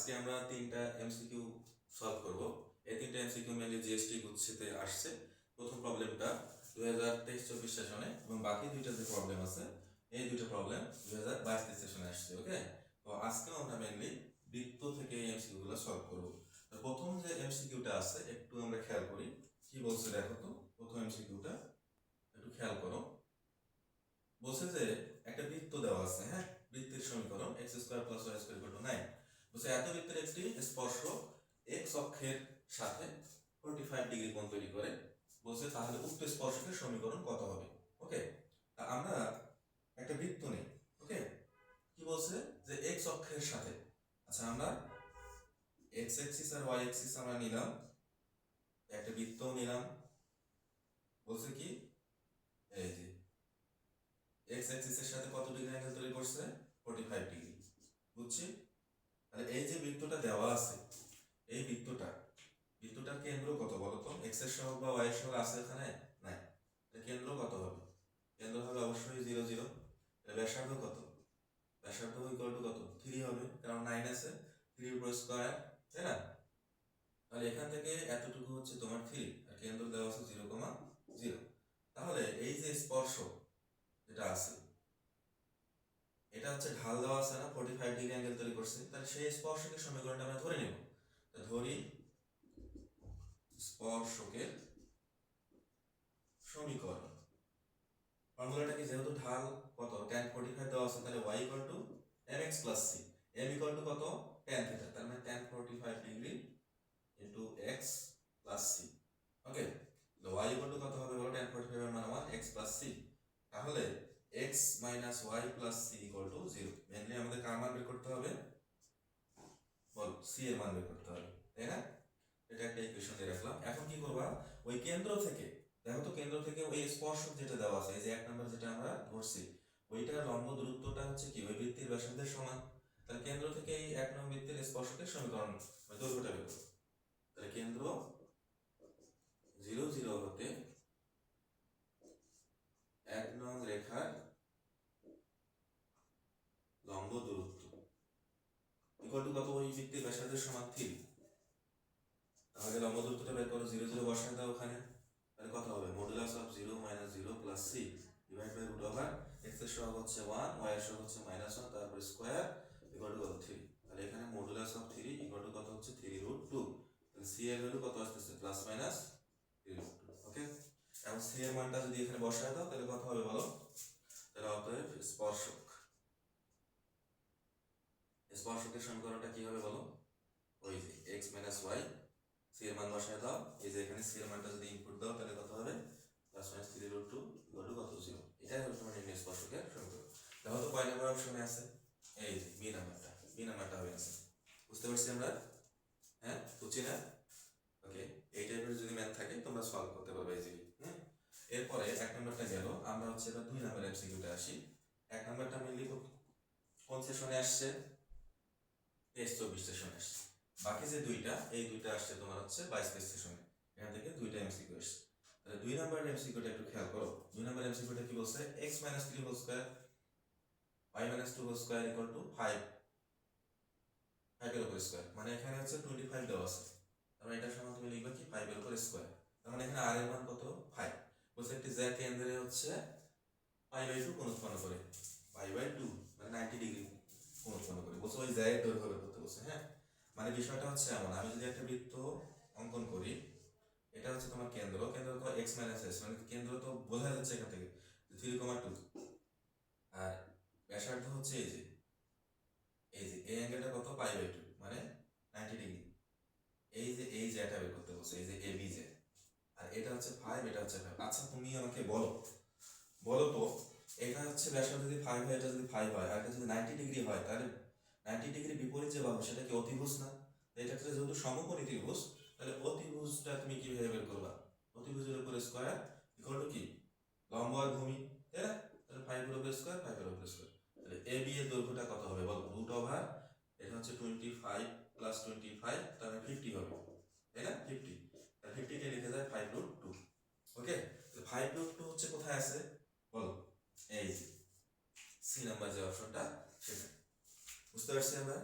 আজকে আমরা তিনটা এমসিকিউ সলভ করব। এই তিনটা এমসিকিউ মেনলি জিএসটি গুচ্ছতে আসছে। প্রথম প্রবলেমটা 2023-24 সেশনে এবং বাকি দুইটা যে প্রবলেম আছে এই দুইটা প্রবলেম 2022-23 সেশনে আসছে। ওকে, তো আজকে আমরা মেনলি বৃত্ত থেকে এই এমসিকিউ গুলো সলভ করব। তো প্রথম যে এমসিকিউটা আছে একটু আমরা খেয়াল করি কি বলছে দেখো তো। প্রথম এমসিকিউটা একটু খেয়াল করো। বলছে যে একটা বৃত্ত দেওয়া আছে, হ্যাঁ, বৃত্তের সমীকরণ x² + y² = 9। বলছে এত বৃত্তের একটি স্পর্শক x অক্ষের সাথে 45 ডিগ্রি কোণ তৈরি করে। বলছে তাহলে উক্ত স্পর্শকের সমীকরণ কত হবে। ওকে, আমরা একটা বৃত্ত নেই। ওকে, কি বলছে যে x অক্ষের সাথে, আচ্ছা আমরা x অ্যাক্সিস আর y অ্যাক্সিস আমরা নিলাম, একটা বৃত্ত নিলাম। বলছে কি এই যে x অ্যাক্সিসের সাথে কত ডিগ্রি অ্যাঙ্গেল তৈরি করছে, 45 ডিগ্রি। বুঝছি? তাহলে এই যে বৃত্তটা দেওয়া আছে, এই বৃত্তটার কেন্দ্র কত বলো তো? x এর সহগ বা y এর সহগ আছে এখানে? নাই। কেন্দ্র কত হবে? কেন্দ্র হবে অবশ্যই 0 0। ব্যাসার্ধ কত? ব্যাসার্ধ ইকুয়াল টু কত? 3 হবে, কারণ 9 আছে, 3 উপর স্কয়ার, তাই না? তাহলে এখান থেকে এতটুকু হচ্ছে তোমার 3 আর কেন্দ্র দেওয়া আছে 0,0। তাহলে এই যে স্পর্শক যেটা আছে এটা হচ্ছে ঢাল দেওয়া আছে না, 45 ডিগ্রি অ্যাঙ্গেল তৈরি করছে। তাহলে সেই স্পর্শকের সমীকরণটা আমরা ধরে নেব। ধরি স্পর্শকের সমীকরণ ফর্মুলাটা কি, যেহেতু ঢাল কত tan 45 দেওয়া আছে, তাহলে y mx + c, m কত tan θ, তার মানে tan 45 degree into x + c। ওকে, তো y কত হবে বলো? tan 45 এর মান 1 x + c। তাহলে x - y + c = 0। মেইনলি আমাদের কার মান বের করতে হবে বল? c এর মান বের করতে হবে, তাই না? এটা একটা ইকুয়েশন দিয়ে রাখলাম। এখন কি করবা, ওই কেন্দ্র থেকে দেখো তো, কেন্দ্র থেকে ওই স্পর্শক যেটা দেওয়া আছে, এই যে 1 নাম্বার যেটা আমরা ধরছি, ওইটার লম্ব দূরত্বটা হচ্ছে কি ওই বৃত্তের ব্যাসার্ধের সমান। তাহলে কেন্দ্র থেকে এই 1 নং বৃত্তের স্পর্শকের সমীকরণ মানে দৈর্ঘ্যটা বের করো। তাহলে কেন্দ্র 0 0 হতে 1 নং রেখার লম্ব দূরত্ব ইকুয়াল টু কত? ওই বৃত্তের ব্যাসার্ধের সমান 3। তাহলে লম্ব দূরত্বটা বের করো, 0 0 বসায় দাও ওখানে। তাহলে কত হবে? Modulus of 0 - 0 + c divide by root over x এর সহগ হচ্ছে 1, y এর সহগ হচ্ছে -1, তারপর স্কয়ার ইকুয়াল টু কত? 3। তাহলে এখানে মডুলাস অফ 3 ইকুয়াল টু কত হচ্ছে? 3√2। তাহলে c এর ভ্যালু কত আসতেছে? +-3√2। ওকে, এখন c এর মানটা যদি এখানে বসায় দাও তাহলে কত হবে বলো? তাহলে অতএব স্পর্শকের সমীকরণটা কি হবে বলো? ওই যে x - y, c এর মান বসায় দাও। এই যে এখানে c এর মানটা যদি ইনপুট দাও তাহলে কত হবে? +-3√2 ইকুয়াল টু কত? 0। এটাই হলো তোমার নির্ণয় স্পর্শকের সমীকরণ। দেখো তো কয় নাম্বার অপশনে আছে? এই যে বি নাম্বারটা হবে আছে। বুঝতে পারছি আমরা? হ্যাঁ, বুঝছি না? ওকে, এই টাইপের যদি ম্যাথ থাকে তোমরা সলভ করতে পারবে ইজিলি। হ্যাঁ, এরপরে 1 নাম্বারটা গেল, আমরা হচ্ছে এবার 2 নাম্বার এমসিকিউতে আসি। 1 নাম্বারটা মেইনলি কোন সেশনে আসছে? 23-24 সেশনে আসছে। বাকি যে দুইটা, এই দুইটা আসছে তোমার হচ্ছে 22-23 সেশনে। এখান থেকে দুইটা এমসিকিউ আসছে। তাহলে 2 নাম্বার এমসিকিউটা একটু খেয়াল করো। 2 নাম্বার এমসিকিউটা কি বলছে? x - 3 whole square y - 2 whole square equal to 5 এর উপর স্কয়ার। মানে এখানে হচ্ছে 25 দেওয়া আছে, তার মানে এটা সমান তুমি লিখবে কি 5 এর উপর স্কয়ার। তার মানে এখানে r এর মান কত? 5। বলছে একটি জ্যা কেন্দ্রে হচ্ছে π/2 কোণ উৎপন্ন করে, π/2 মানে 90 ডিগ্রি কোণ উৎপন্ন করে। বলছে ওই জ্যায়ের দৈর্ঘ্য বের করতে বলছে। হ্যাঁ, মানে বিষয়টা হচ্ছে এমন, আমি যদি একটা বৃত্ত অঙ্কন করি, এটা হচ্ছে তোমার কেন্দ্র তো x - s, মানে কেন্দ্র তো বোঝা যাচ্ছে এখান থেকে 3,2, আর ব্যাসার্ধ হচ্ছে এই যে এই অ্যাঙ্গেলটা কত? π/2 মানে 90 ডিগ্রি। এই যে এটা বের করতে বলছে, এই যে AB যে, আর এটা হচ্ছে 5, এটা হচ্ছে 5। আচ্ছা তুমি আমাকে বলো তো, এটা হচ্ছে ব্যাসার্ধ যদি 5 হয়, এটা যদি 5 হয়, আর এটা যদি 90 ডিগ্রি হয়, তাহলে 90 ডিগ্রি বিপরীত যে বাহু সেটা কি অতিভুজ না? এটা যেহেতু সমকোণী ত্রিভুজ, তাহলে অতিভুজটা তুমি কিভাবে বের করবা? অতিভুজের উপর স্কয়ার ইকুয়াল টু কি লম্ব আর ভূমি, তাই না? তাহলে 5 এর উপর স্কয়ার, 5 এর উপর স্কয়ার। তাহলে AB এর দৈর্ঘ্যটা কত হবে বল? রুট ওভার এটা হচ্ছে 25 + 25, তার মানে 50 হবে, তাই না? 50, তাহলে 50 কে লিখে যায় 5√2। ওকে, তো 5√2 হচ্ছে কোথায় আছে বলো? এই সি নাম্বার যে অপশনটা সেটা। বুঝতে পারছি আমরা?